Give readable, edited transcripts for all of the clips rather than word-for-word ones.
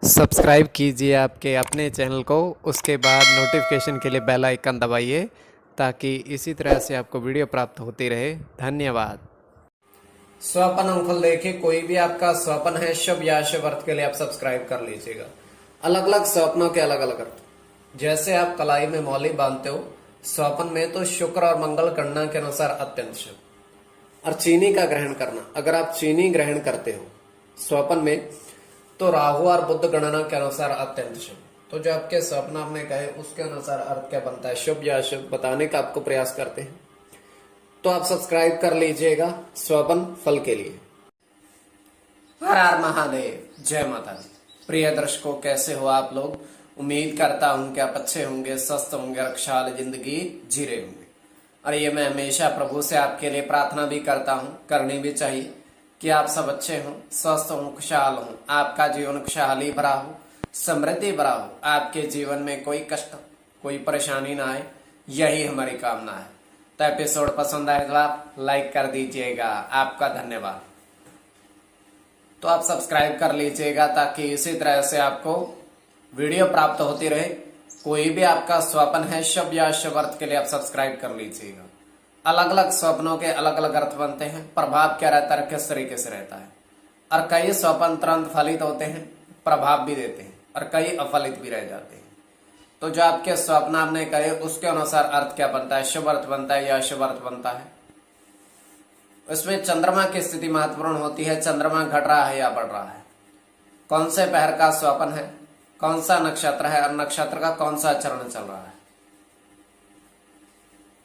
Subscribe कीजिए आपके अपने चैनल को, उसके बाद नोटिफिकेशन के लिए बेल आइकन दबाइए ताकि इसी तरह से आपको वीडियो प्राप्त होती रहे। धन्यवाद। स्वपन अंगफल देखिए, कोई भी आपका स्वपन है शुभ या शुभ अर्थ के लिए आप सब्सक्राइब कर लीजिएगा। अलग अलग स्वप्नों के अलग अलग अर्थ। जैसे आप कलाई में मौली बांधते हो स्वपन में, तो शुक्र और मंगल गणना के अनुसार अत्यंत शुभ। और चीनी का ग्रहण करना, अगर आप चीनी ग्रहण करते हो स्वपन में, तो राहु और बुध गणना के अनुसार अत्यंत शुभ। तो जो आपके स्वप्न आपने कहे उसके अनुसार अर्थ क्या बनता है, शुभ या अशुभ, बताने का आपको प्रयास करते हैं। तो आप सब्सक्राइब कर लीजिएगा स्वपन फल के लिए। हर हर महादेव, जय माता दी। प्रिय दर्शकों, कैसे हो आप लोग? उम्मीद करता हूं कि आप अच्छे होंगे, स्वस्थ होंगे, रक्षाल जिंदगी जी रहे होंगे। और ये मैं हमेशा प्रभु से आपके लिए प्रार्थना भी करता हूं, करनी भी चाहिए, कि आप सब अच्छे हों, स्वस्थ हों, खुशहाल हों, आपका जीवन खुशहाली भरा हो, समृद्धि भरा हो, आपके जीवन में कोई कष्ट, कोई परेशानी ना आए, यही हमारी कामना है। तो एपिसोड पसंद आए तो आप लाइक कर दीजिएगा, आपका धन्यवाद। तो आप सब्सक्राइब कर लीजिएगा ताकि इसी तरह से आपको वीडियो प्राप्त होती रहे। कोई भी आपका स्वप्न है शुभ या शुभ अर्थ के लिए आप सब्सक्राइब कर लीजिएगा। अलग अलग स्वप्नों के अलग अलग अर्थ बनते हैं, प्रभाव क्या रहता है, किस तरीके से रहता है। और कई स्वप्न तुरंत फलित होते हैं, प्रभाव भी देते हैं, और कई अफलित भी रह जाते हैं। तो जो आपके स्वप्न आपने कहे उसके अनुसार अर्थ क्या बनता है, शुभ अर्थ बनता है या अशुभ अर्थ बनता है। उसमें चंद्रमा की स्थिति महत्वपूर्ण होती है, चंद्रमा घट रहा है या बढ़ रहा है, कौन से पहर का स्वप्न है, कौन सा नक्षत्र है, और नक्षत्र का कौन सा चरण चल रहा है।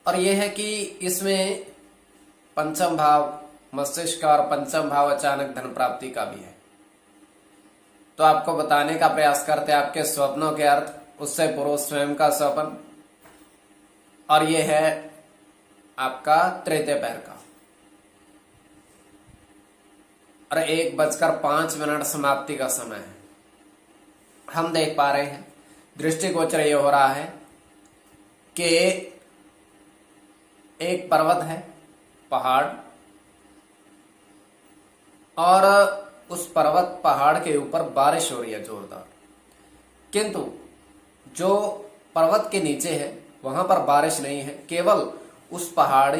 और यह है कि इसमें पंचम भाव मस्तिष्क और पंचम भाव अचानक धन प्राप्ति का भी है। तो आपको बताने का प्रयास करते हैं आपके स्वप्नों के अर्थ, उससे पूर्व स्वयं का स्वप्न। और यह है आपका तृतीय पहर का, और 1:05 समाप्ति का समय है। हम देख पा रहे हैं, दृष्टिगोचर ये हो रहा है कि एक पर्वत है, पहाड़, और उस पर्वत पहाड़ के ऊपर बारिश हो रही है जोरदार। किंतु जो पर्वत के नीचे है वहां पर बारिश नहीं है, केवल उस पहाड़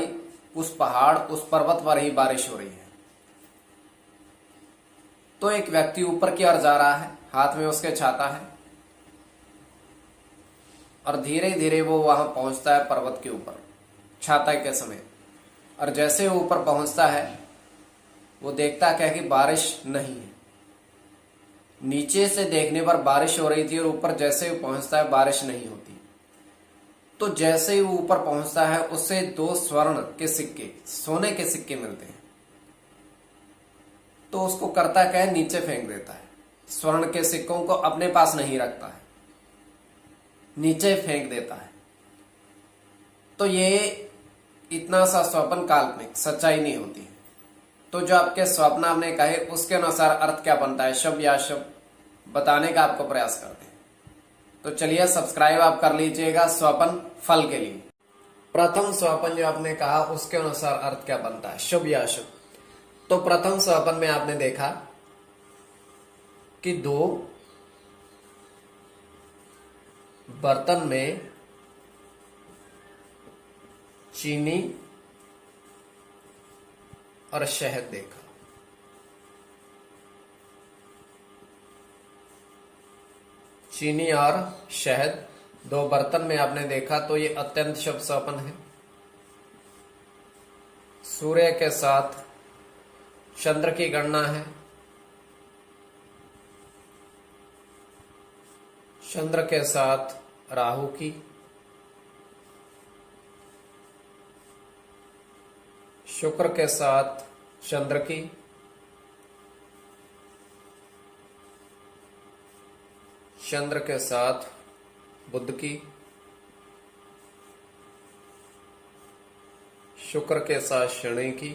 उस पर्वत पर ही बारिश हो रही है। तो एक व्यक्ति ऊपर की ओर जा रहा है, हाथ में उसके छाता है, और धीरे धीरे वो वहां पहुंचता है पर्वत के ऊपर छाता के समय। और जैसे वो ऊपर पहुंचता है वो देखता है कि बारिश नहीं है। नीचे से देखने पर बारिश हो रही थी, और ऊपर जैसे ही पहुंचता है बारिश नहीं होती। तो जैसे ही वो ऊपर पहुंचता है उससे 2 स्वर्ण के सिक्के, सोने के सिक्के मिलते हैं। तो उसको करता क्या है, नीचे फेंक देता है। स्वर्ण के सिक्कों को अपने पास नहीं रखता है, नीचे फेंक देता है। तो ये इतना सा स्वप्न काल्पनिक, सच्चाई नहीं होती है। तो जो आपके स्वप्न आपने कहे उसके अनुसार अर्थ क्या बनता है, शुभ या अशुभ, बताने का आपको प्रयास करते हैं। तो चलिए सब्सक्राइब आप कर लीजिएगा स्वप्न फल के लिए। प्रथम स्वप्न जो आपने कहा उसके अनुसार अर्थ क्या बनता है, शुभ या अशुभ। तो प्रथम स्वप्न में आपने देखा कि 2 बर्तन में चीनी और शहद देखा। चीनी और शहद 2 बर्तन में आपने देखा, तो ये अत्यंत शुभ स्वप्न है। सूर्य के साथ चंद्र की गणना है, चंद्र के साथ राहु की, शुक्र के साथ चंद्र की, चंद्र के साथ बुध की, शुक्र के साथ शनि की,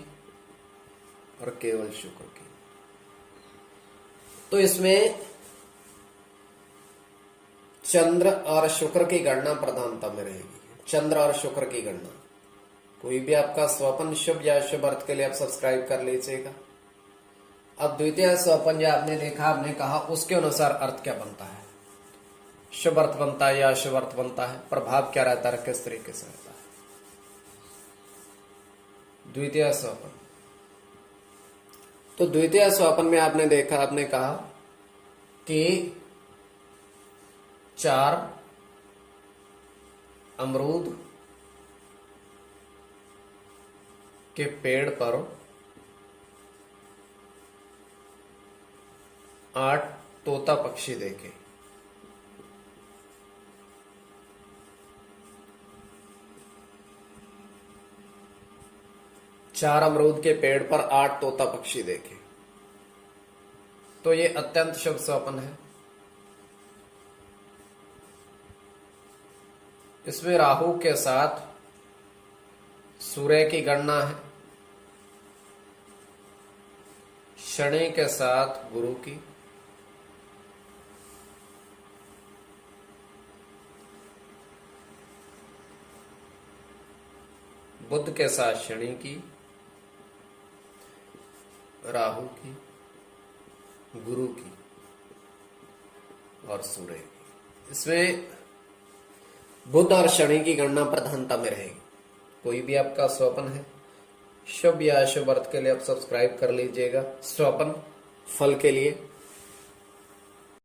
और केवल शुक्र की। तो इसमें चंद्र और शुक्र की गणना प्रधानता में रहेगी, चंद्र और शुक्र की गणना। कोई भी आपका स्वप्न शुभ या शुभ अर्थ के लिए आप सब्सक्राइब कर लीजिएगा। अब द्वितीय स्वपन जो आपने देखा, आपने कहा उसके अनुसार अर्थ क्या बनता है, शुभ अर्थ बनता है या अशुभ अर्थ बनता है, प्रभाव क्या रहता है, किस तरीके से रहता है। द्वितीय स्वपन, तो द्वितीय स्वपन में आपने देखा, आपने कहा कि 4 अमरूद के पेड़ पर 8 तोता पक्षी देखे। चार अमरूद के पेड़ पर 8 तोता पक्षी देखे, तो ये अत्यंत शुभ स्वप्न है। इसमें राहु के साथ सूर्य की गणना है, शनि के साथ गुरु की, बुध के साथ शनि की, राहु की, गुरु की और सूर्य की। इसमें बुध और शनि की गणना प्रधानता में रहेगी। कोई भी आपका स्वप्न है शुभ या अशुभ अर्थ के लिए आप सब्सक्राइब कर लीजिएगा स्वप्न फल के लिए।